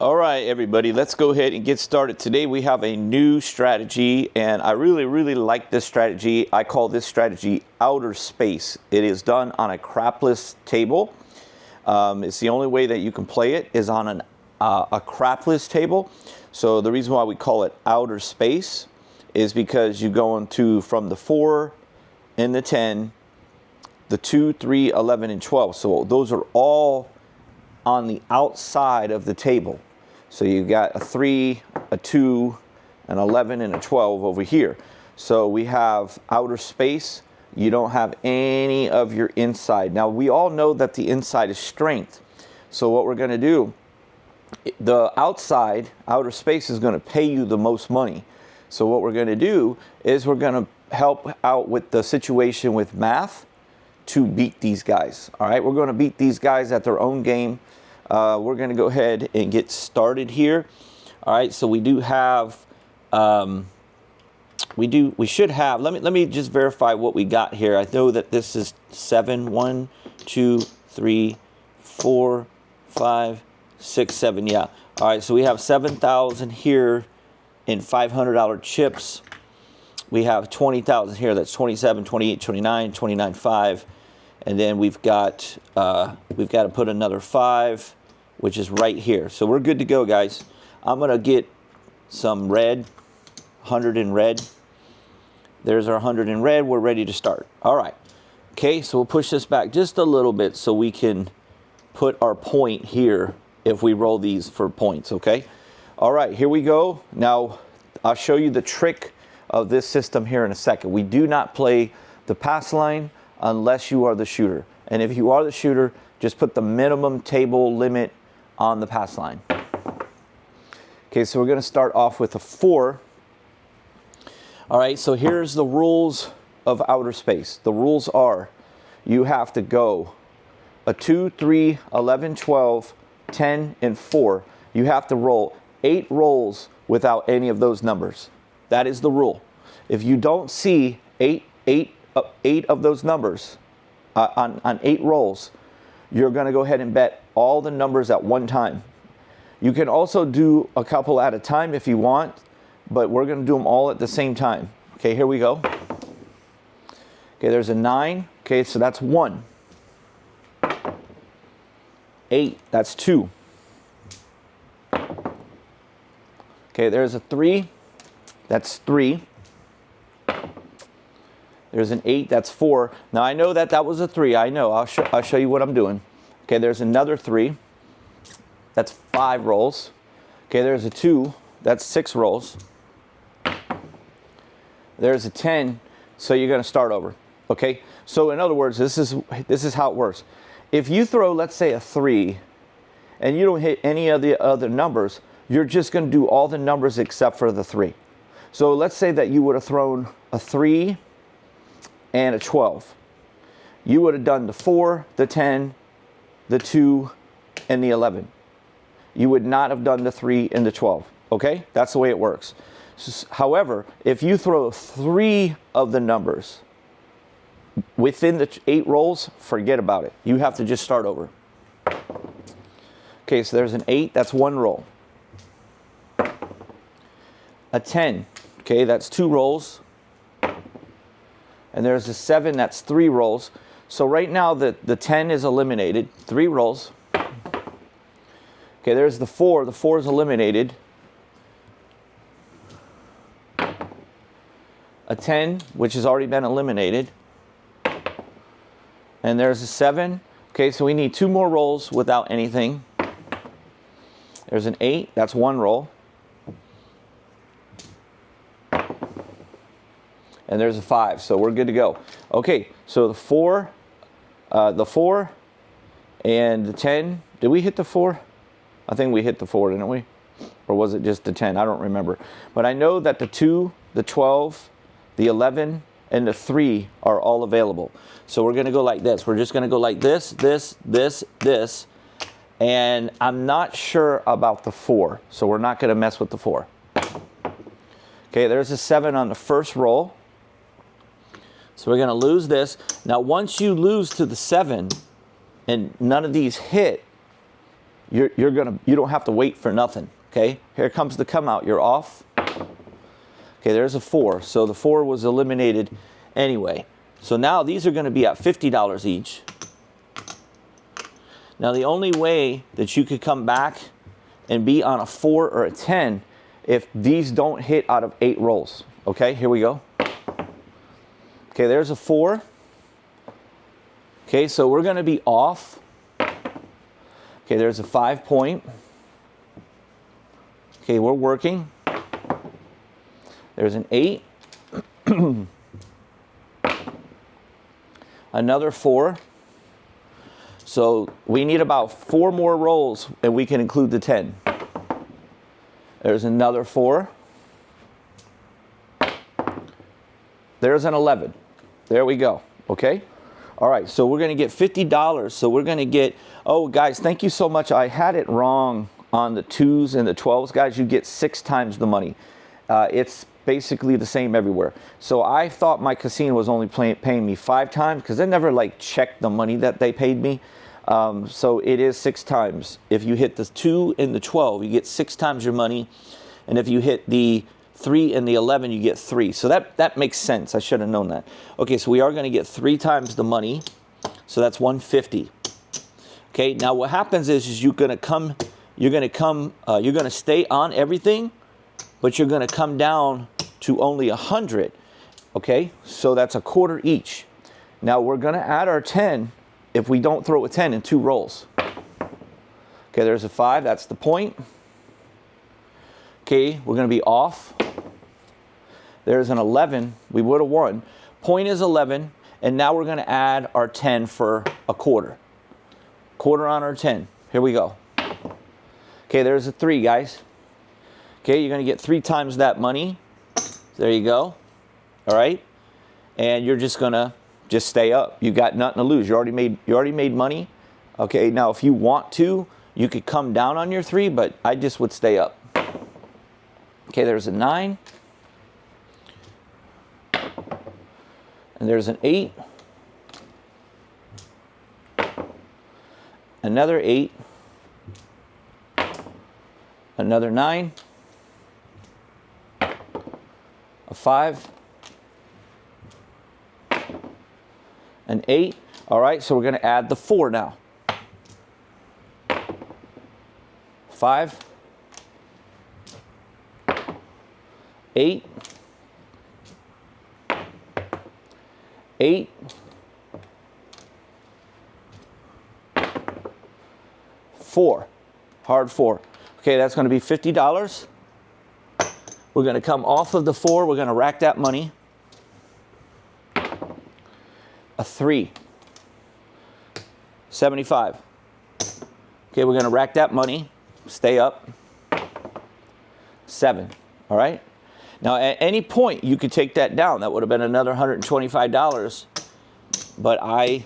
All right, everybody, let's go ahead and get started. Today we have a new strategy, and I really like this strategy. I call this strategy outer space. It is done on a crapless table. It's the only way that you can play it is on a crapless table. So the reason why we call it outer space is because you go into from the 4 and the 10, the 2, 3, 11, and 12. So those are all on the outside of the table. So you've got a 3, a 2, an 11, and a 12 over here. So we have outer space. You don't have any of your inside. Now, we all know that the inside is strength. So what we're going to do, the outside, outer space, is going to pay you the most money. So what we're going to do is we're going to help out with the situation with math to beat these guys. All right, we're going to beat these guys at their own game. We're going to go ahead and get started here. All right, so we do have, we should have, let me just verify what we got here. I know that this is 7, 1, 2, 3, 4, 5, 6, 7, yeah. All right, so we have 7,000 here in $500 chips. We have 20,000 here, that's 27, 28, 29, 29.5. And then we've got to put another 5, which is right here. So we're good to go, guys. I'm going to get some red, 100 in red. There's our 100 in red. We're ready to start. All right. Okay, so we'll push this back just a little bit so we can put our point here if we roll these for points, okay? All right, here we go. Now, I'll show you the trick of this system here in a second. We do not play the pass line unless you are the shooter. And if you are the shooter, just put the minimum table limit on the pass line. Okay, so we're going to start off with a 4. All right, so here's the rules of outer space. The rules are you have to go a 2, 3, 11, 12, 10, and 4. You have to roll 8 rolls without any of those numbers. That is the rule. If you don't see 8 of those numbers on 8 rolls, you're going to go ahead and bet all the numbers at one time. You can also do a couple at a time if you want, but we're going to do them all at the same time. Okay, here we go. Okay, there's a 9. Okay, so that's 1. 8, that's 2. Okay, there's a 3. That's 3. There's an 8, that's 4. Now I know that was a 3. I know. I'll show you what I'm doing. Okay, there's another 3. That's 5 rolls. Okay, there's a 2. That's 6 rolls. There's a 10. So you're going to start over. Okay? So in other words, this is how it works. If you throw, let's say, a 3 and you don't hit any of the other numbers, you're just going to do all the numbers except for the 3. So let's say that you would have thrown a 3 and a 12. You would have done the 4, the 10, the 2, and the 11. You would not have done the 3 and the 12. Okay? That's the way it works. However, if you throw 3 of the numbers within the 8 rolls, forget about it. You have to just start over. Okay, so there's an 8. That's 1 roll. A 10. Okay, that's 2 rolls. And there's a 7, that's 3 rolls. So right now the 10 is eliminated, 3 rolls. Okay, there's the 4. The 4 is eliminated. A 10, which has already been eliminated. And there's a 7. Okay, so we need 2 more rolls without anything. There's an 8, that's 1 roll. And there's a 5, so we're good to go. Okay, so the 4 and the 10. Did we hit the 4? I think we hit the 4, didn't we? Or was it just the 10? I don't remember. But I know that the 2, the 12, the 11, and the 3 are all available. So we're going to go like this. We're just going to go like this, this, this, this. And I'm not sure about the 4, so we're not going to mess with the 4. Okay, there's a 7 on the first roll. So we're going to lose this. Now, once you lose to the 7 and none of these hit, you don't have to wait for nothing. Okay, here comes the come out. You're off. Okay, there's a 4. So the 4 was eliminated anyway. So now these are going to be at $50 each. Now the only way that you could come back and be on a 4 or a 10 if these don't hit out of 8 rolls. Okay, here we go. Okay, there's a 4. Okay, so we're going to be off. Okay, there's a 5 point. Okay, we're working. There's an 8. Another 4. So we need about 4 more rolls and we can include the 10. There's another 4. There's an 11. There we go. Okay. All right. So we're going to get $50. So we're going to get, oh guys, thank you so much. I had it wrong on the 2s and the 12s, guys. You get 6 times the money. It's basically the same everywhere. So I thought my casino was only paying me 5 times because they never like checked the money that they paid me. So it is 6 times. If you hit the 2 and the 12, you get 6 times your money. And if you hit the 3 and the 11, you get 3. So that makes sense. I should have known that. Okay, so we are going to get 3 times the money. So that's 150. Okay, now what happens is you're going to stay on everything, but you're going to come down to only 100. Okay, so that's a quarter each. Now we're going to add our 10 if we don't throw a 10 in 2 rolls. Okay, there's a 5. That's the point. Okay, we're going to be off. There's an 11. We would have won. Point is 11, and now we're going to add our 10 for a quarter. Quarter on our 10. Here we go. Okay, there's a 3, guys. Okay, you're going to get 3 times that money. There you go. All right, and you're just going to stay up. You got nothing to lose. You already made money. Okay, now if you want to, you could come down on your 3, but I just would stay up. Okay, there's a 9. And there's an 8. Another 8. Another 9. A 5. An 8. All right, so we're going to add the 4 now. 5. 8. 8. 4. Hard 4. Okay, that's going to be $50. We're going to come off of the 4. We're going to rack that money. A 3. 75. Okay, we're going to rack that money. Stay up. 7. All right. Now, at any point, you could take that down. That would have been another $125. But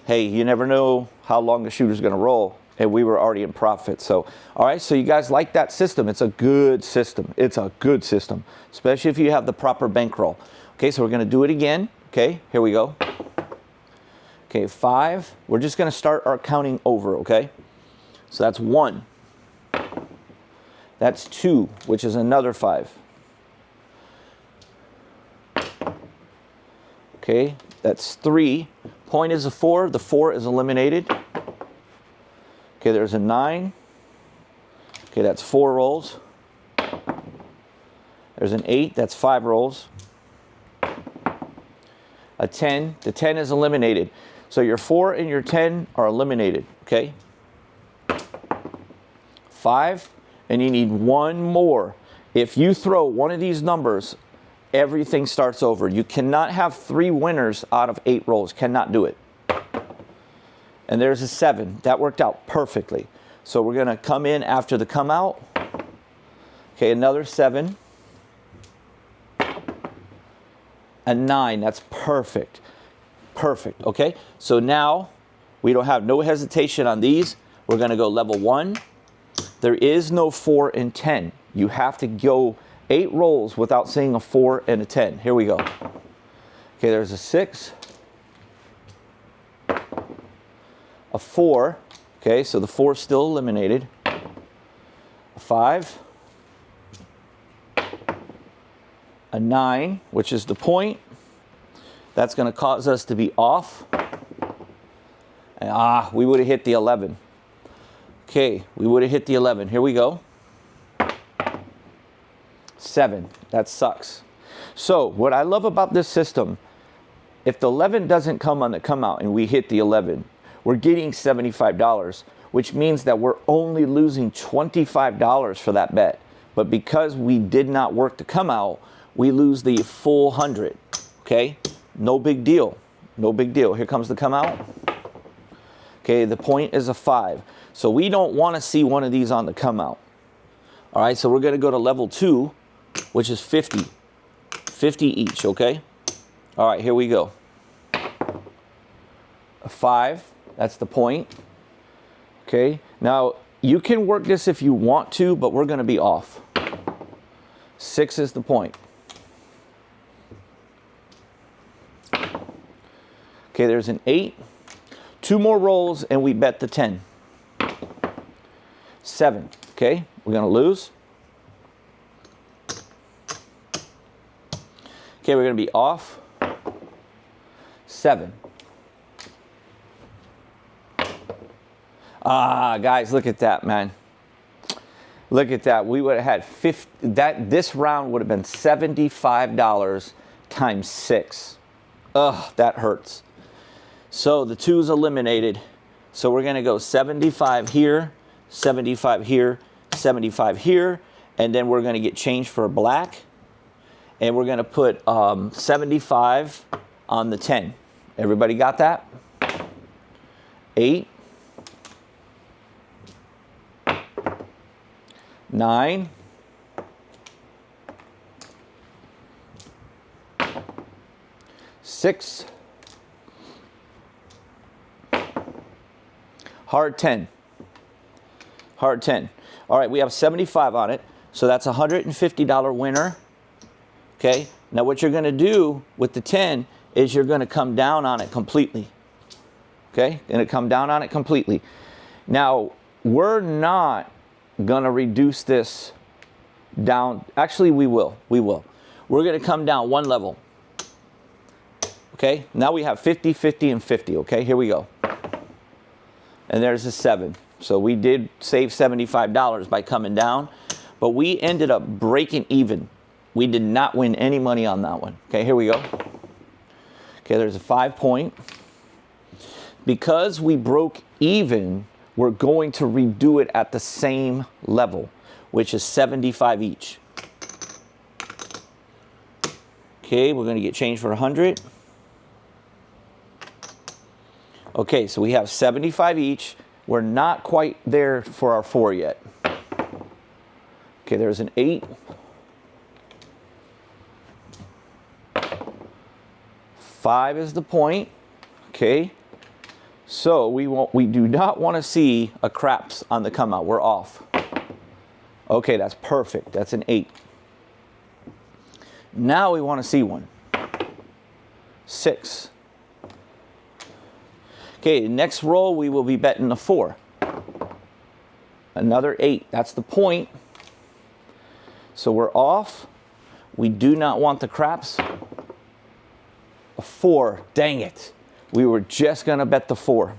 hey, you never know how long the shooter's going to roll. And we were already in profit. So, all right, so you guys like that system. It's a good system. It's a good system, especially if you have the proper bankroll. Okay, so we're going to do it again. Okay, here we go. Okay, 5. We're just going to start our counting over, okay? So that's 1. That's 2, which is another 5. Okay, that's 3. Point is a 4. The 4 is eliminated. Okay, there's a 9. Okay, that's 4 rolls. There's an 8. That's 5 rolls. A 10. The 10 is eliminated. So your 4 and your 10 are eliminated, okay? 5, and you need 1 more. If you throw one of these numbers, everything starts over. You cannot have 3 winners out of 8 rolls. Cannot do it. And there's a 7. That worked out perfectly. So we're going to come in after the come out. Okay, another 7. A 9. That's perfect. Perfect. Okay, so now we don't have no hesitation on these. We're going to go level 1. There is no 4 and 10. You have to go 8 rolls without seeing a 4 and a 10. Here we go. Okay, there's a 6. A 4. Okay, so the 4 is still eliminated. a 5, a 9, which is the point. That's going to cause us to be off. And, we would have hit the 11. Okay, we would have hit the 11. Here we go. 7. That sucks. So what I love about this system, if the 11 doesn't come on the come out and we hit the 11, we're getting $75, which means that we're only losing $25 for that bet. But because we did not work the come out, we lose the full 100. Okay, no big deal. No big deal. Here comes the come out. Okay, the point is a 5. So we don't want to see one of these on the come out. All right, so we're going to go to level 2, which is 50. 50 each, okay? All right, here we go. A 5, that's the point. Okay, now you can work this if you want to, but we're going to be off. 6 is the point. Okay, there's an 8. 2 more rolls and we bet the 10. 7, okay, we're going to lose. Okay, we're going to be off. 7. Guys, look at that, man. Look at that. We would have had 50. This round would have been $75 times 6. Ugh, that hurts. So the 2's eliminated. So we're going to go 75 here, 75 here, 75 here, and then we're going to get changed for a black. And we're going to put 75 on the 10. Everybody got that? 8. 9. 6. Hard 10. Hard 10. All right, we have 75 on it. So that's a $150 winner. Okay, now what you're going to do with the 10 is you're going to come down on it completely. Okay, going to come down on it completely. Now, we're not going to reduce this down. Actually, we will. We will. We're going to come down 1 level. Okay, now we have 50, 50, and 50. Okay, here we go. And there's a 7. So we did save $75 by coming down, but we ended up breaking even. We did not win any money on that one. Okay, here we go. Okay, there's a 5 point. Because we broke even, we're going to redo it at the same level, which is 75 each. Okay, we're going to get changed for 100. Okay, so we have 75 each. We're not quite there for our 4 yet. Okay, there's an 8. 5 is the point. Okay, so we do not want to see a craps on the come out. We're off. Okay, that's perfect. That's an 8. Now we want to see one. 6. Okay, next roll we will be betting the 4. Another 8. That's the point. So we're off. We do not want the craps. A 4. Dang it. We were just going to bet the 4.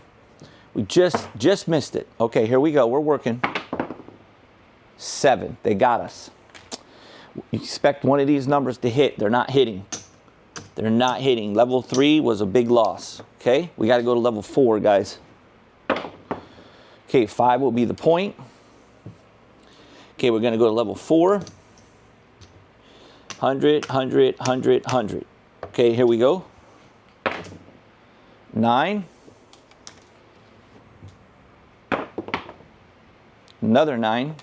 We just missed it. Okay, here we go. We're working. 7. They got us. You expect one of these numbers to hit. They're not hitting. They're not hitting. Level 3 was a big loss. Okay, we got to go to level 4, guys. Okay, 5 will be the point. Okay, we're going to go to level 4. 100, 100, 100, 100. Okay, here we go. 9. Another 9.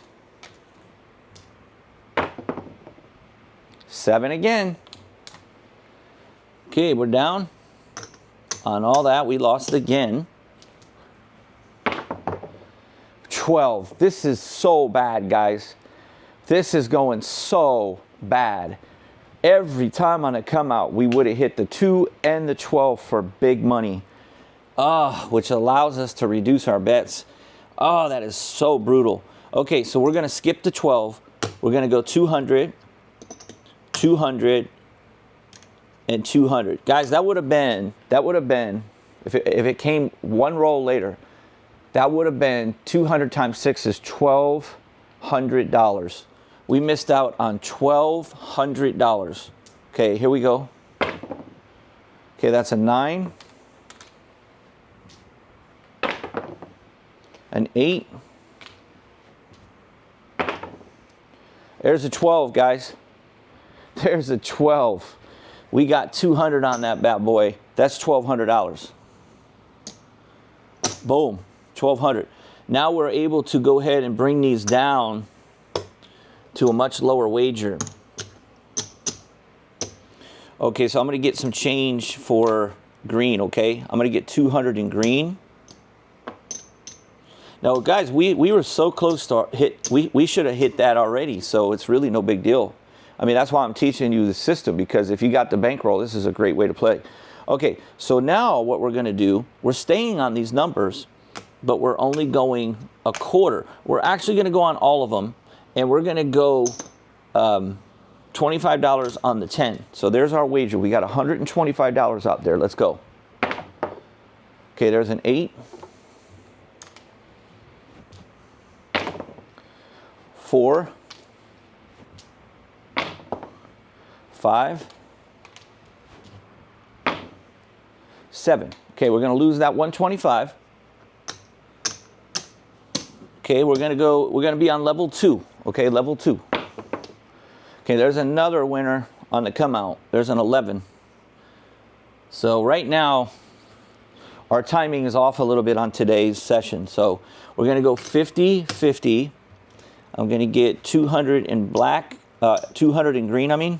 7 again. Okay, we're down. On all that, we lost again. 12. This is so bad, guys. This is going so bad. Every time on a come out, we would have hit the 2 and the 12 for big money. Which allows us to reduce our bets. Oh, that is so brutal. Okay, so we're going to skip the 12. We're going to go 200, 200, and 200. Guys, that would have been, if it came one roll later, that would have been 200 times 6 is $1,200. We missed out on $1,200. Okay, here we go. Okay, that's a 9, an 8. There's a 12, guys. There's a 12. We got 200 on that bad boy. That's $1,200. Boom, 1,200. Now we're able to go ahead and bring these down to a much lower wager. Okay, so I'm going to get some change for green, okay? I'm going to get 200 in green. Now, guys, we were so close to hit. We should have hit that already, so it's really no big deal. I mean, that's why I'm teaching you the system, because if you got the bankroll, this is a great way to play. Okay, so now what we're going to do, we're staying on these numbers, but we're only going a quarter. We're actually going to go on all of them, and we're going to go $25 on the 10. So there's our wager. We got $125 out there. Let's go. Okay, there's an 8. 4, 5, 7. Okay, we're going to lose that 125. Okay, we're going to be on level 2. Okay, level 2. Okay, there's another winner on the come out. There's an 11. So right now, our timing is off a little bit on today's session. So we're going to go 50, 50. I'm going to get 200 in black, 200 in green, I mean.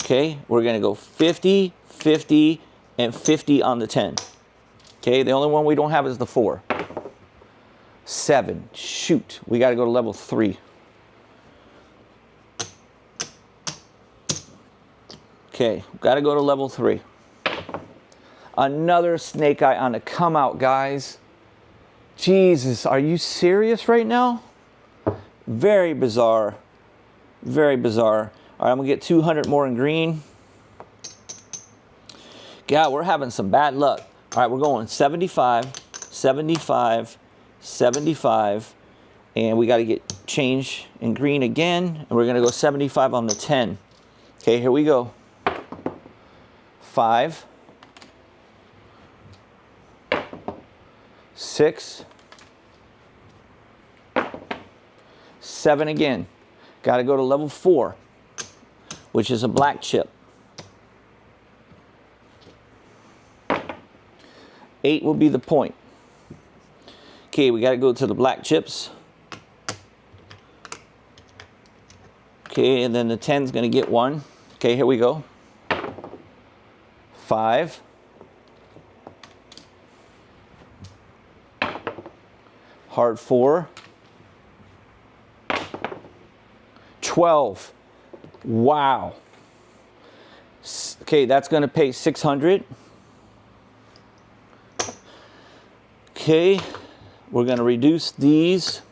Okay, we're going to go 50, 50, and 50 on the 10. Okay, the only one we don't have is the 4. 7, shoot, we got to go to level 3. Okay, got to go to level 3. Another snake eye on the come out, guys. Jesus, are you serious right now? Very bizarre. Very bizarre. All right, I'm going to get 200 more in green. God, we're having some bad luck. All right, we're going 75, 75, 75. And we got to get change in green again. And we're going to go 75 on the 10. Okay, here we go. 5. 6, 7 again. Got to go to level 4, which is a black chip. 8 will be the point. Okay, we got to go to the black chips. Okay, and then the 10 is going to get 1. Okay, here we go. 5. Hard 4. 12. Wow. Okay, that's going to pay 600. Okay, we're going to reduce these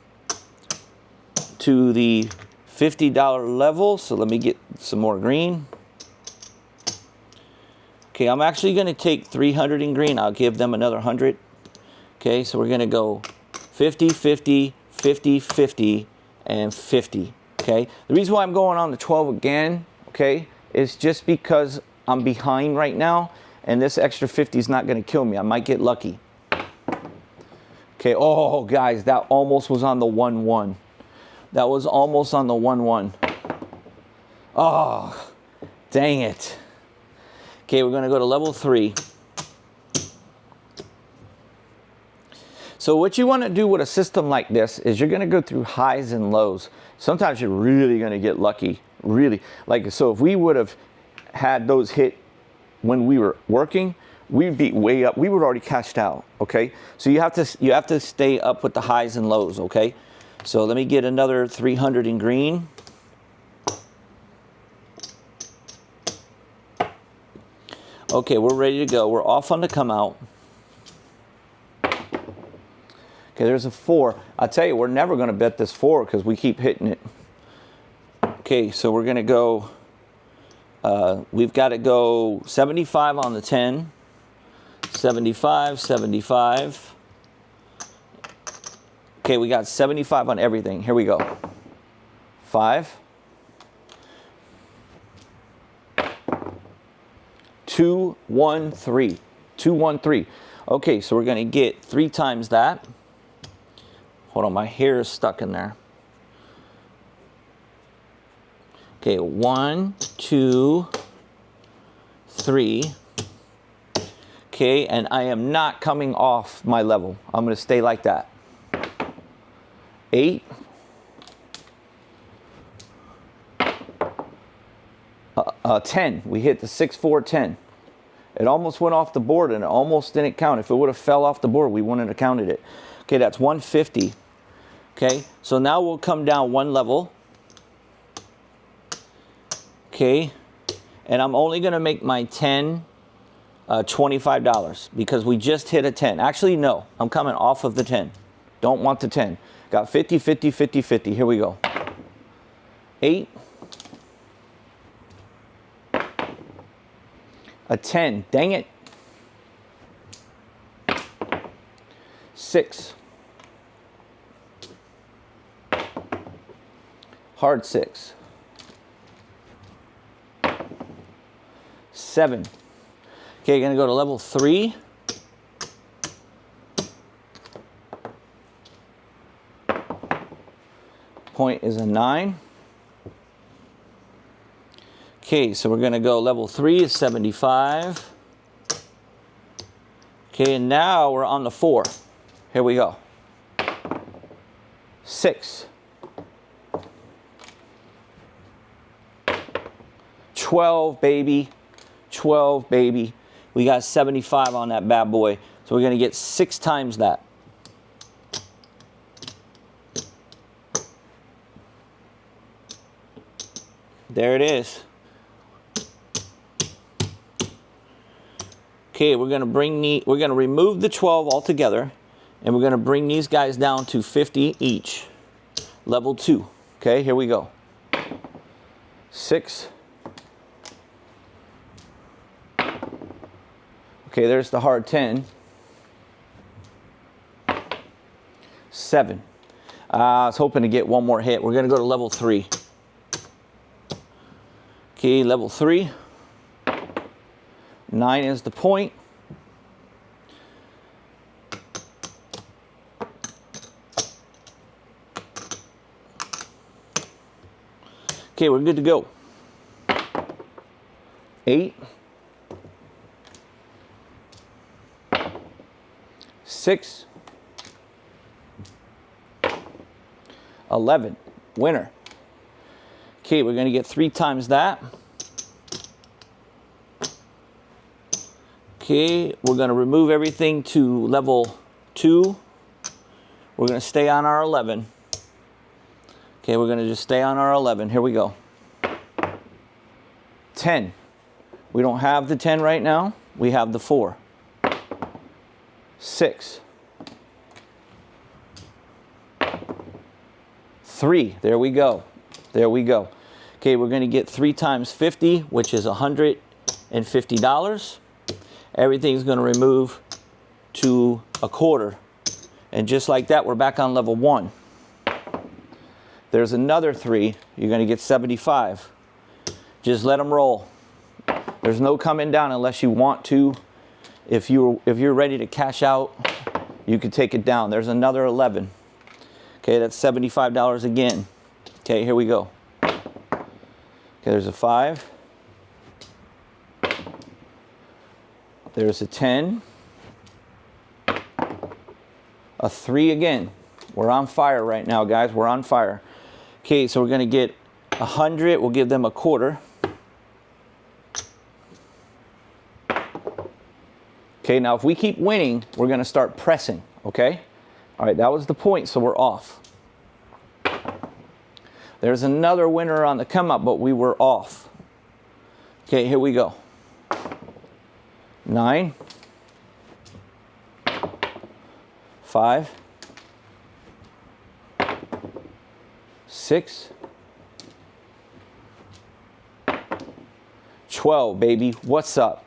to the $50 level. So let me get some more green. Okay, I'm actually going to take 300 in green. I'll give them another 100. Okay, so we're going to go 50, 50, 50, 50, and 50. Okay, the reason why I'm going on the 12 again, okay, is just because I'm behind right now, and this extra 50 is not going to kill me. I might get lucky. Okay, oh, guys, that almost was on the 1-1. That was almost on the 1-1. Oh, dang it. Okay, we're going to go to level 3. So what you want to do with a system like this is you're going to go through highs and lows. Sometimes you're really going to get lucky, really. Like, so if we would have had those hit when we were working, we'd be way up. We would already cashed out, okay? So you have to stay up with the highs and lows, okay? So let me get another 300 in green. Okay, we're ready to go. We're off on the come out. Okay, there's a 4. I'll tell you, we're never going to bet this 4 because we keep hitting it. Okay, so we're going to go, we've got to go 75 on the 10, 75, 75. Okay, we got 75 on everything. Here we go. 5, 2, 1, 3. 2, 1, 3. Okay, so we're going to get 3 times that. Hold on, my hair is stuck in there. Okay, 1, 2, 3. Okay, and I am not coming off my level. I'm going to stay like that. 8. 10. We hit the 6, 4, 10. It almost went off the board and it almost didn't count. If it would have fell off the board, we wouldn't have counted it. Okay, that's 150. Okay, so now we'll come down 1 level. Okay, and I'm only going to make my 10 $25 because we just hit a 10. Actually, no, I'm coming off of the 10. Don't want the 10. Got 50, 50, 50, 50. Here we go. 8. A 10. Dang it. 6. Hard 6. 7. Okay, you're going to go to level 3. Point is a 9. Okay, so we're going to go level 3 is 75. Okay, and now we're on the 4. Here we go. 6. 12, baby. 12, baby. We got 75 on that bad boy. So we're going to get 6 times that. There it is. Okay, we're going to remove the 12 altogether, and we're going to bring these guys down to 50 each. Level 2. Okay, here we go. 6. Okay, there's the hard 10. 7. I was hoping to get one more hit. We're going to go to level 3. Okay, level 3. 9 is the point. Okay, we're good to go. 8. 6. 11. Winner. Okay, we're going to get 3 times that. Okay, we're going to remove everything to level 2. We're going to stay on our 11. Okay, we're going to just stay on our 11. Here we go. 10. We don't have the 10 right now. We have the 4. 6. 3. There we go. There we go. Okay, we're going to get 3 times 50, which is $150. Everything's going to remove to a quarter. And just like that, we're back on level 1. There's another 3. You're going to get 75. Just let them roll. There's no coming down unless you want to. If you're ready to cash out, you can take it down. There's another 11. Okay, that's $75 again. Okay, here we go. Okay, there's a 5. There's a 10. A 3 again. We're on fire right now, guys. We're on fire. Okay, so we're going to get 100. We'll give them a quarter. Okay, now if we keep winning, we're going to start pressing, okay? All right, that was the point, so we're off. There's another winner on the come up, but we were off. Okay, here we go. 9. 5. 6, 12, baby. What's up?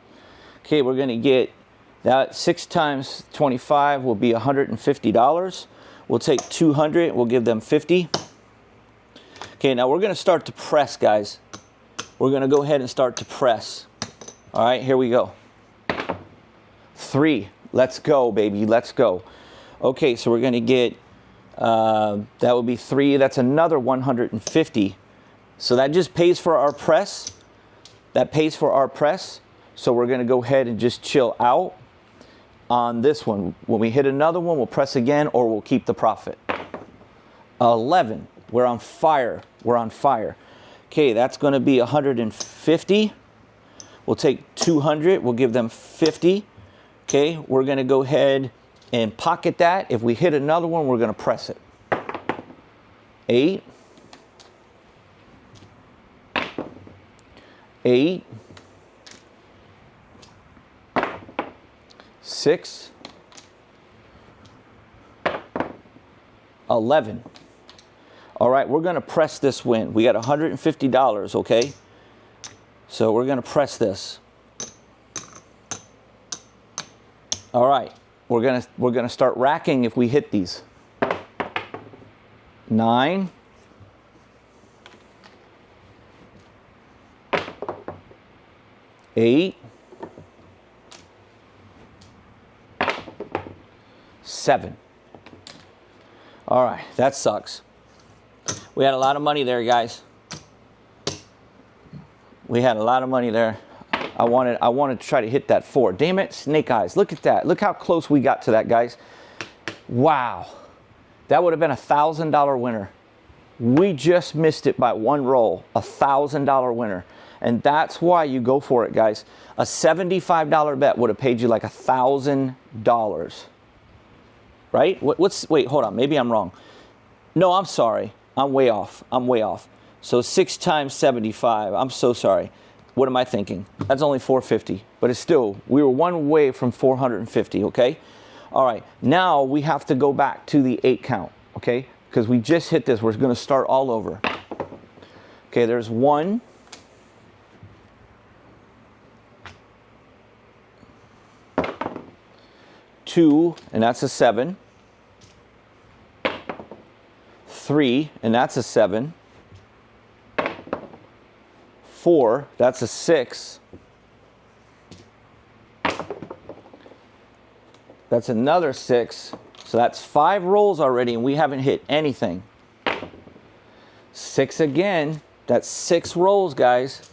Okay, we're gonna get that 6 times 25 will be $150. We'll take 200, we'll give them 50. Okay, now we're gonna start to press, guys. We're gonna go ahead and start to press. All right, here we go. 3, let's go, baby, let's go. Okay, so we're gonna get, that would be 3, that's another 150. So that just pays for our press. That pays for our press. So we're gonna go ahead and just chill out on this one. When we hit another one, we'll press again or we'll keep the profit. 11, we're on fire, we're on fire. Okay, that's gonna be 150. We'll take 200, we'll give them 50. Okay, we're gonna go ahead and pocket that. If we hit another one, we're gonna press it. 8, 8, 6, 11. All right, we're gonna press this win. We got $150, okay? So we're gonna press this. All right, we're gonna start racking if we hit these. 9, 8, 7. All right, that sucks. We had a lot of money there, guys. We had a lot of money there. I wanted to try to hit that 4. Damn it, snake eyes. Look at that. Look how close we got to that, guys. Wow. That would have been a $1,000 winner. We just missed it by one roll. A $1,000 winner. And that's why you go for it, guys. A $75 bet would have paid you like $1,000. Right? Wait, hold on. Maybe I'm wrong. No, I'm sorry. I'm way off. I'm way off. So 6 times 75. I'm so sorry. What am I thinking? That's only 450. But it's still, we were one away from 450, okay? All right. Now we have to go back to the 8 count, okay? Because we just hit this. We're going to start all over. Okay, there's 1. 2, and that's a 7. 3, and that's a 7. 4, that's a 6. That's another 6. So that's 5 rolls already, and we haven't hit anything. 6 again. That's 6 rolls, guys.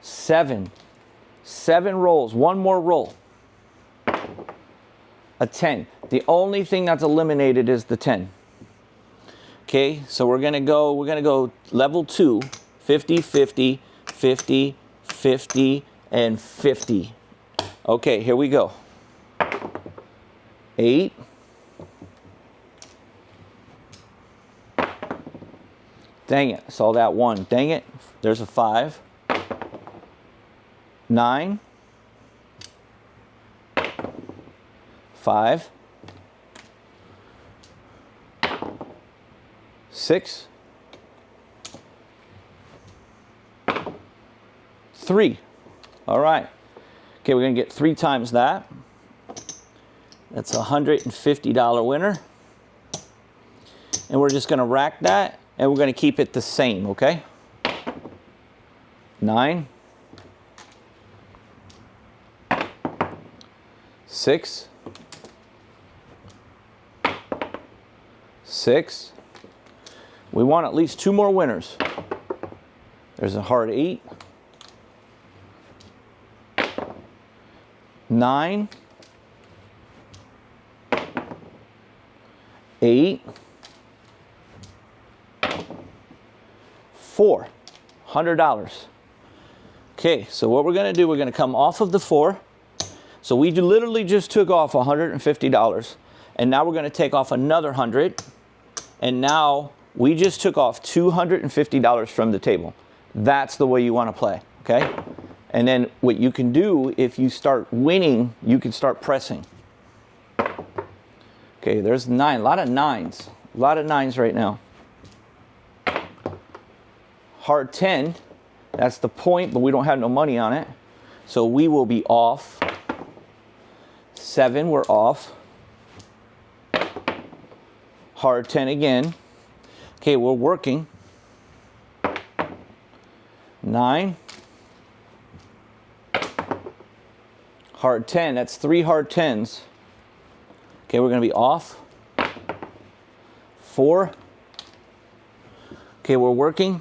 7. 7 rolls. One more roll. A 10. The only thing that's eliminated is the 10. Okay, so we're gonna go level 2, 50, 50, 50, 50, and 50. Okay, here we go. 8. Dang it, I saw that 1. Dang it, there's a 5. 9. 5. 6. 3. All right. Okay, we're going to get 3 times that. That's a $150 winner. And we're just going to rack that, and we're going to keep it the same, okay? 9. 6. 6. We want at least 2 more winners. There's a hard 8. 9. 8. 4. $100. Okay, so what we're going to do, we're going to come off of the 4. So we literally just took off $150. And now we're going to take off another 100. And now we just took off $250 from the table. That's the way you want to play, okay? And then what you can do, if you start winning, you can start pressing. Okay, there's 9, a lot of 9s. A lot of 9s right now. Hard 10, that's the point, but we don't have no money on it. So we will be off. 7, we're off. Hard 10 again. Okay, we're working. 9. Hard 10, that's 3 hard 10s. Okay, we're going to be off. 4. Okay, we're working.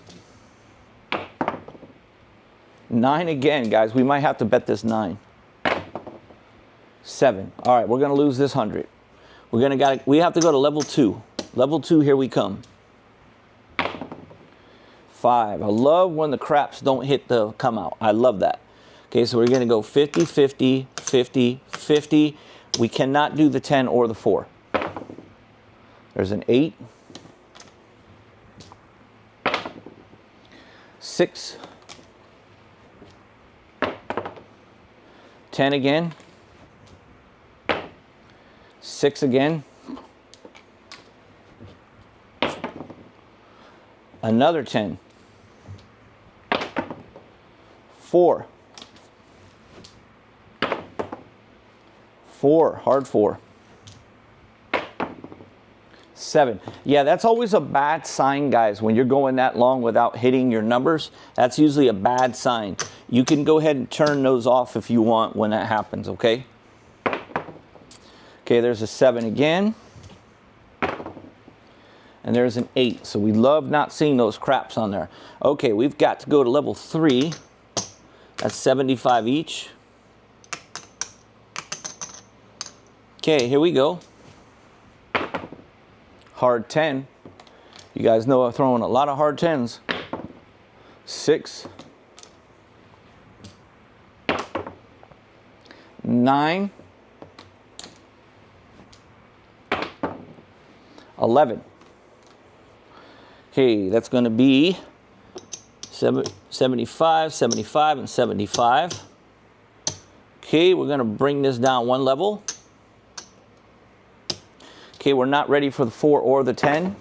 9 again, guys. We might have to bet this 9. 7. All right, we're going to lose this 100. We have to go to level 2. Level 2, here we come. 5. I love when the craps don't hit the come out. I love that. Okay, so we're going to go 50, 50, 50, 50. We cannot do the 10 or the 4. There's an 8. 6. 10 again. 6 again. Another 10. 4. 4, hard 4. 7. Yeah, that's always a bad sign, guys. When you're going that long without hitting your numbers, that's usually a bad sign. You can go ahead and turn those off if you want when that happens, okay? Okay, there's a 7 again. And there's an 8. So we love not seeing those craps on there. Okay, we've got to go to level 3. That's 75 each. Okay, here we go. Hard 10. You guys know I'm throwing a lot of hard 10s. 6. 9. 11. Okay, that's going to be 75, 75, and 75. Okay, we're going to bring this down 1 level. Okay, we're not ready for the 4 or the 10.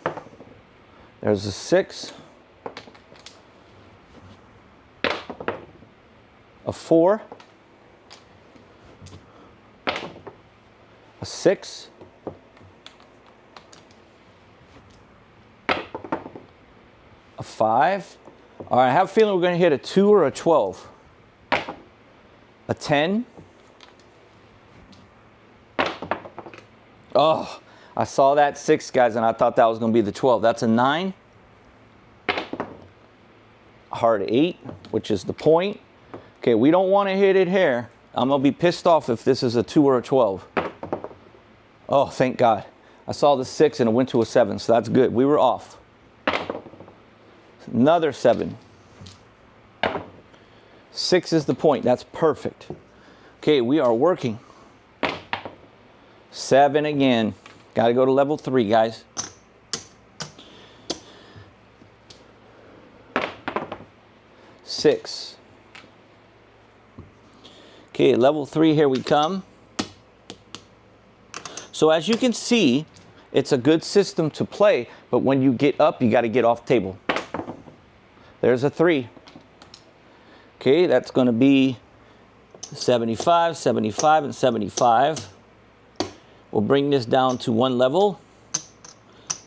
There's a 6. A 4. A 6. A 5. All right, I have a feeling we're going to hit a 2 or a 12. A 10. Oh, I saw that 6, guys, and I thought that was going to be the 12. That's a 9. Hard 8, which is the point. Okay, we don't want to hit it here. I'm going to be pissed off if this is a 2 or a 12. Oh, thank God. I saw the 6 and it went to a 7, so that's good. We were off. Another 7. 6 is the point. That's perfect. Okay, we are working. 7 again. Got to go to level 3, guys. 6. Okay, level 3, here we come. So as you can see, it's a good system to play, but when you get up, you got to get off table. There's a 3. Okay, that's going to be 75, 75, and 75. We'll bring this down to 1 level.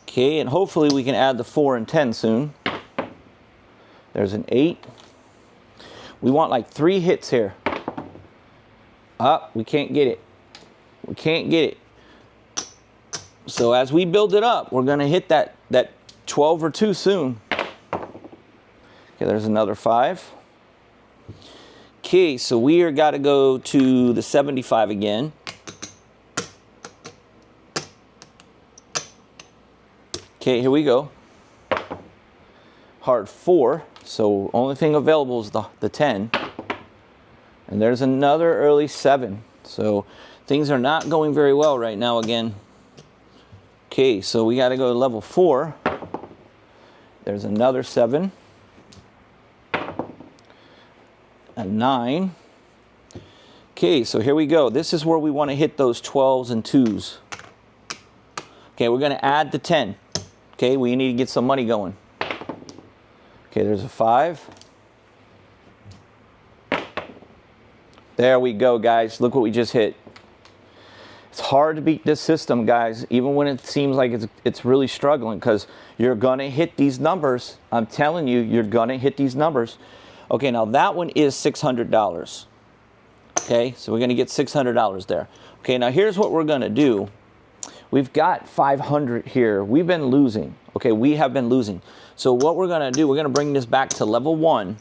Okay, and hopefully we can add the 4 and 10 soon. There's an 8. We want like 3 hits here. We can't get it. We can't get it. So as we build it up, we're going to hit that 12 or 2 soon. Okay, there's another 5. Okay, so we are got to go to the 75 again. Okay, here we go. Hard 4, so only thing available is the 10. And there's another early 7. So things are not going very well right now again. Okay, so we got to go to level 4. There's another 7. A 9. Okay, so here we go. This is where we want to hit those 12s and 2s. Okay, we're going to add the 10. Okay, we need to get some money going. Okay, there's a 5. There we go, guys. Look what we just hit. It's hard to beat this system, guys, even when it seems like it's really struggling, because you're going to hit these numbers. I'm telling you, you're going to hit these numbers. Okay, now that one is $600. Okay, so we're going to get $600 there. Okay, now here's what we're going to do. We've got 500 here. We've been losing. Okay, we have been losing. So what we're going to do, we're going to bring this back to level 1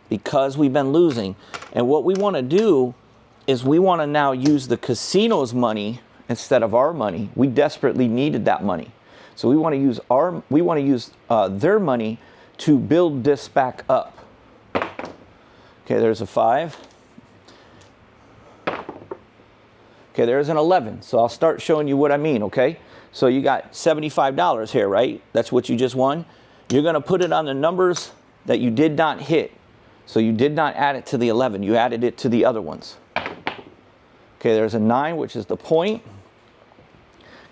because we've been losing. And what we want to do is we want to now use the casino's money instead of our money. We desperately needed that money. So we want to use their money to build this back up. Okay, there's a 5. Okay, there's an 11. So I'll start showing you what I mean, okay? So you got $75 here, right? That's what you just won. You're going to put it on the numbers that you did not hit. So you did not add it to the 11. You added it to the other ones. Okay, there's a 9, which is the point.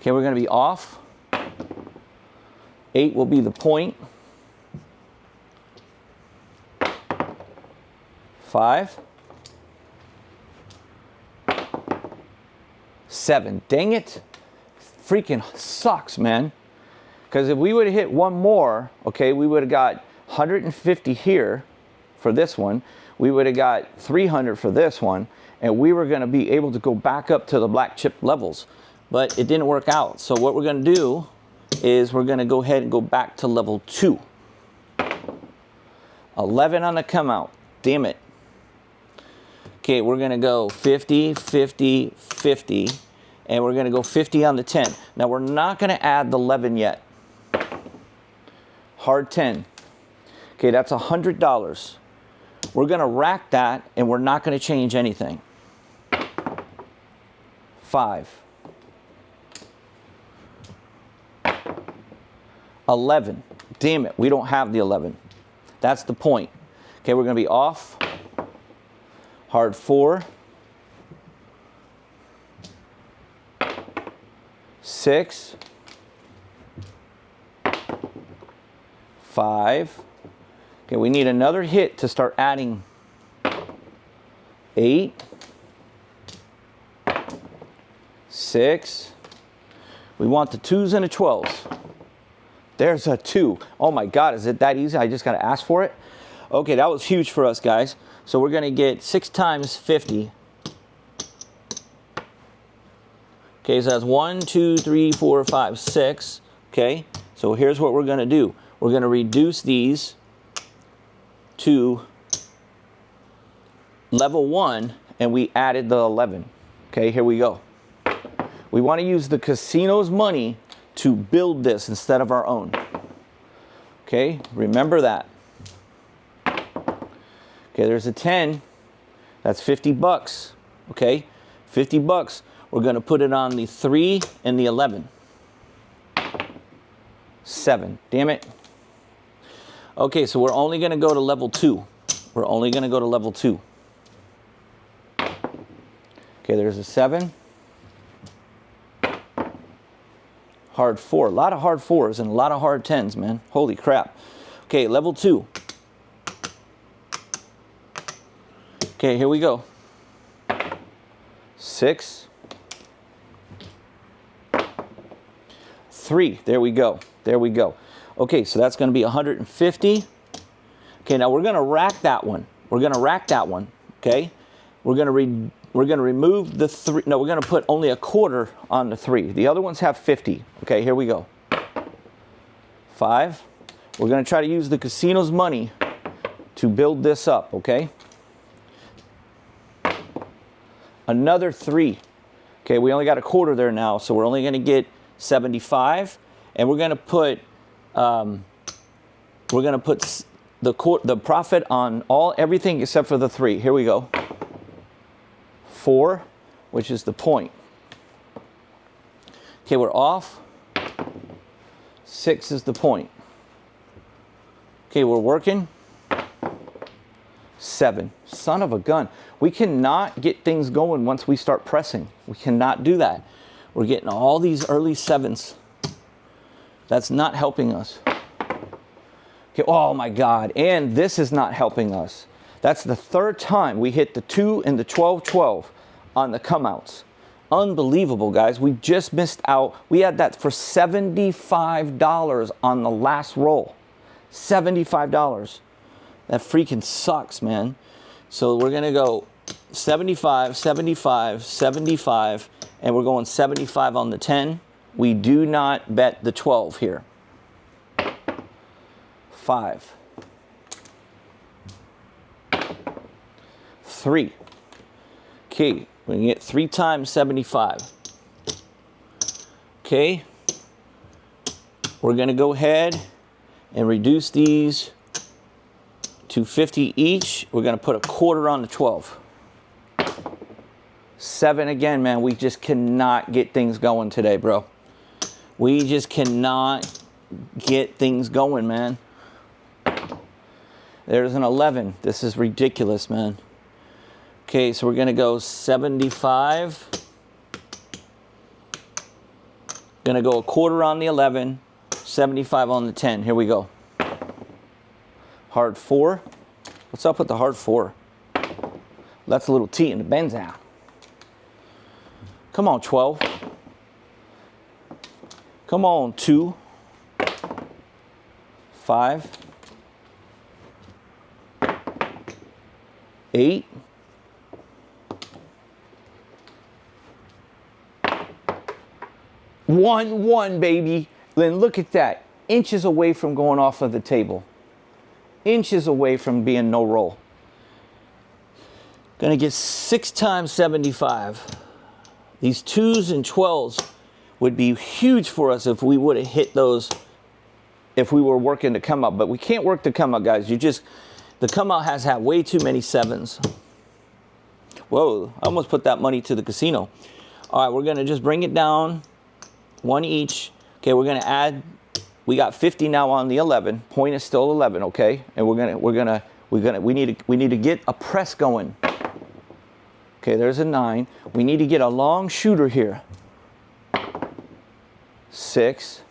Okay, we're going to be off. 8 will be the point. 5. 7. Dang it. Freaking sucks, man. Because if we would have hit one more, okay, we would have got 150 here for this one. We would have got 300 for this one. And we were going to be able to go back up to the black chip levels. But it didn't work out. So what we're going to do is we're going to go ahead and go back to level 2. 11 on the come out. Damn it. Okay, we're going to go 50, 50, 50. And we're going to go 50 on the 10. Now we're not going to add the 11 yet. Hard 10. Okay, that's $100. We're going to rack that and we're not going to change anything. 5. 11. Damn it, we don't have the 11. That's the point. Okay, we're going to be off. Hard 4. 6. 5. Okay, we need another hit to start adding. 8. 6. We want the 2s and the 12s. There's a 2. Oh my God, is it that easy? I just got to ask for it. Okay, that was huge for us, guys. So we're going to get 6 times 50. Okay, so that's 1, 2, 3, 4, 5, 6. Okay, so here's what we're going to do. We're going to reduce these to level 1, and we added the 11. Okay, here we go. We want to use the casino's money to build this instead of our own. Okay, remember that. Okay, there's a 10. That's 50 bucks. Okay, 50 bucks. We're going to put it on the 3 and the 11. 7. Damn it. Okay, so we're only going to go to level 2. We're only going to go to level 2. Okay, there's a 7. Hard 4. A lot of hard 4s and a lot of hard 10s, man. Holy crap. Okay, level 2. Okay, here we go. 6. 3. There we go. There we go. Okay, so that's going to be 150. Okay, now we're going to rack that one. We're going to rack that one. Okay, we're going to remove the 3. No, we're going to put only a quarter on the 3. The other ones have 50. Okay, here we go. 5. We're going to try to use the casino's money to build this up. Okay. Another 3. Okay, we only got a quarter there now, so we're only going to get 75, and we're going to put the profit on everything except for the 3. Here we go. 4, which is the point. Okay, we're off. 6 is the point. Okay, we're working. 7. Son of a gun. We cannot get things going once we start pressing. We cannot do that. We're getting all these early 7s. That's not helping us. Okay, oh my God, and this is not helping us. That's the third time we hit the 2 and the 12-12 on the come-outs. Unbelievable, guys. We just missed out. We had that for $75 on the last roll. $75. That freaking sucks, man. So we're going to go 75, 75, 75, and we're going 75 on the 10. We do not bet the 12 here. 5. 3. Okay, we can get 3 times 75. Okay, we're going to go ahead and reduce these to 50 each. We're going to put a quarter on the 12. 7 again, man. We just cannot get things going today, bro. We just cannot get things going, man. There's an 11. This is ridiculous, man. Okay, so we're going to go 75. Going to go a quarter on the 11, 75 on the 10. Here we go. Hard 4. What's up with the hard 4? That's a little T in the benzown. Come on, 12. Come on, 2. 5. 8. 1-1, baby. Then look at that. Inches away from going off of the table. Inches away from being no roll. Gonna get 6 times 75. These 2s and 12s would be huge for us if we would have hit those, if we were working to come up. But we can't work to come up, guys. The come out has had way too many 7s. Whoa, I almost put that money to the casino. All right, we're gonna just bring it down. 1 each. Okay, we're gonna add. We got 50 now on the 11. Point is still 11. Okay, and we need to get a press going. Okay, there's a 9. We need to get a long shooter here. 6.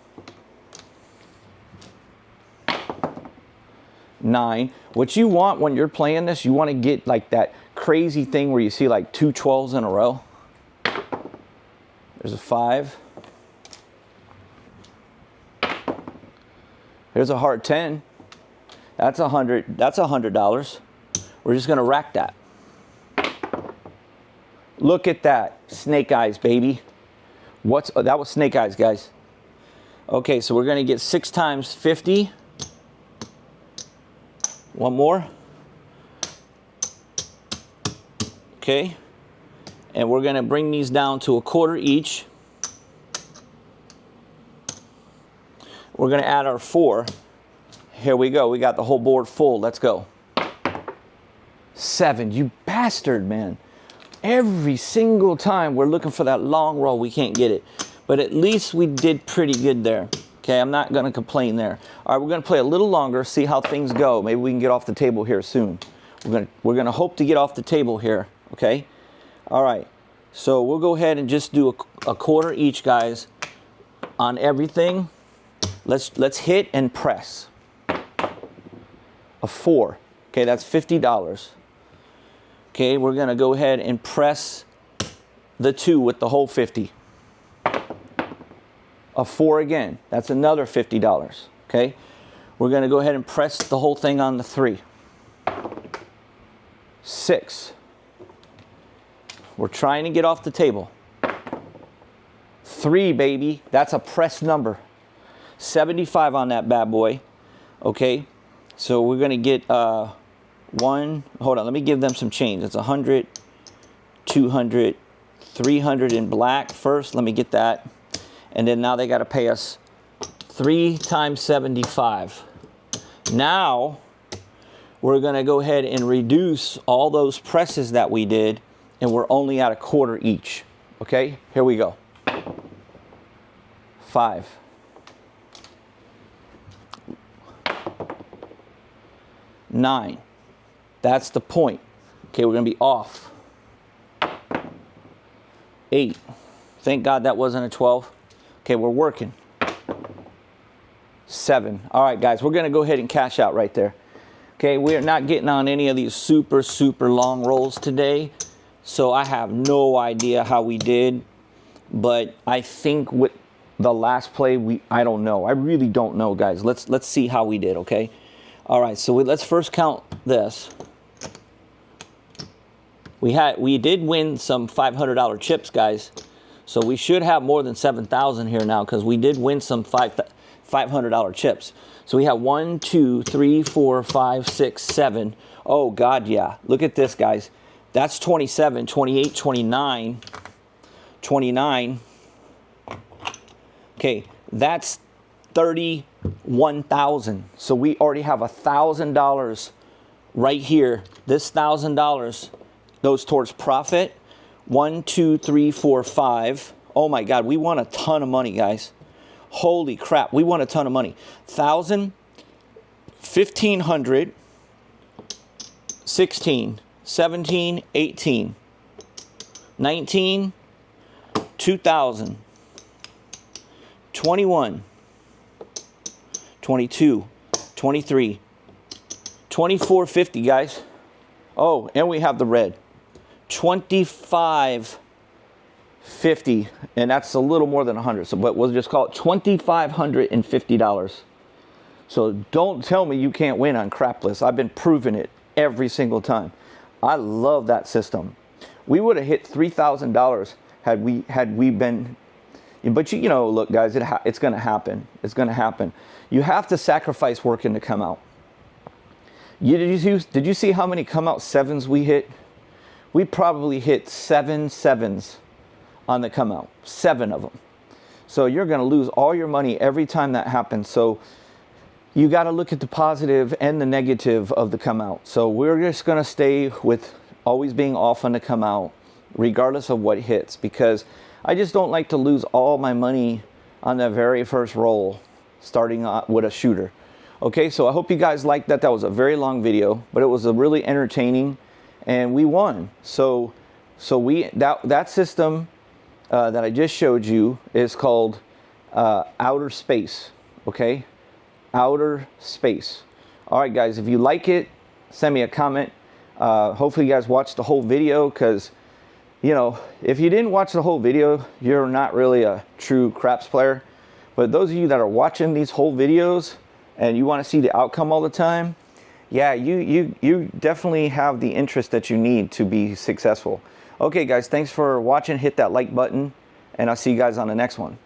9. What you want when you're playing this, you want to get like that crazy thing where you see like 2 12s in a row. There's a 5. Here's a hard 10. That's $100. That's $100. We're just gonna rack that. Look at that, snake eyes, baby. That was snake eyes, guys. Okay, so we're gonna get 6 times 50. One more. Okay, and we're gonna bring these down to a quarter each. We're gonna add our 4. Here we go. We got the whole board full. Let's go. 7. You bastard, man. Every single time we're looking for that long roll, we can't get it. But at least we did pretty good there. Okay, I'm not gonna complain there. All right, we're gonna play a little longer, see how things go. Maybe we can get off the table here soon. We're gonna hope to get off the table here. Okay. All right. So we'll go ahead and just do a quarter each, guys, on everything. Let's hit and press. A 4. Okay, that's $50. Okay, we're gonna go ahead and press the 2 with the whole 50. A 4 again, that's another $50. Okay, we're gonna go ahead and press the whole thing on the 3. 6. We're trying to get off the table. 3, baby, that's a press number. 75 on that bad boy. Okay, so we're gonna get 1, hold on, let me give them some change. It's 100, 200, 300 in black first. Let me get that. And then now they got to pay us 3 times 75. Now we're going to go ahead and reduce all those presses that we did, and we're only at a quarter each. Okay, here we go. 5. 9. That's the point. Okay, we're going to be off. 8. Thank God that wasn't a 12. Okay, we're working. 7. All right, guys, we're going to go ahead and cash out right there. Okay, we're not getting on any of these super long rolls today, so I have no idea how we did, but I think with the last play, I don't know. I really don't know, guys. Let's see how we did, okay? All right, so let's first count this. We did win some $500 chips, guys, so we should have more than 7,000 here now because we did win some $500 chips. So we have 1, 2, 3, 4, 5, 6, 7. Oh, God, yeah. Look at this, guys. That's 27, 28, 29, 29. Okay, that's 31,000. So we already have $1,000 right here. This $1,000 goes towards profit. 1, 2, 3, 4, 5. Oh, my God. We won a ton of money, guys. Holy crap, we won a ton of money. 1,000, 1,500, 16, 17, 18, 19, 2,000, 21, 22, 23, 24.50, guys. Oh, and we have the red. 25.50, and that's a little more than 100. So, but we'll just call it $2,550. So don't tell me you can't win on crapless. I've been proving it every single time. I love that system. We would have hit $3,000 had we been. But you know, look, guys, it's going to happen. It's going to happen. You have to sacrifice working to come out. Did you see how many come out sevens we hit? We probably hit 7 sevens on the come out, 7 of them. So you're going to lose all your money every time that happens. So you got to look at the positive and the negative of the come out. So we're just going to stay with always being off on the come out, regardless of what hits, because I just don't like to lose all my money on the very first roll, starting with a shooter. Okay, so I hope you guys liked that. That was a very long video, but it was a really entertaining. And we won. So that system that I just showed you is called outer space. Okay, outer space. All right, guys. If you like it, send me a comment. Hopefully, you guys watched the whole video, because you know, if you didn't watch the whole video, you're not really a true craps player. But those of you that are watching these whole videos and you want to see the outcome all the time, yeah, you definitely have the interest that you need to be successful. Okay, guys, thanks for watching. Hit that like button, and I'll see you guys on the next one.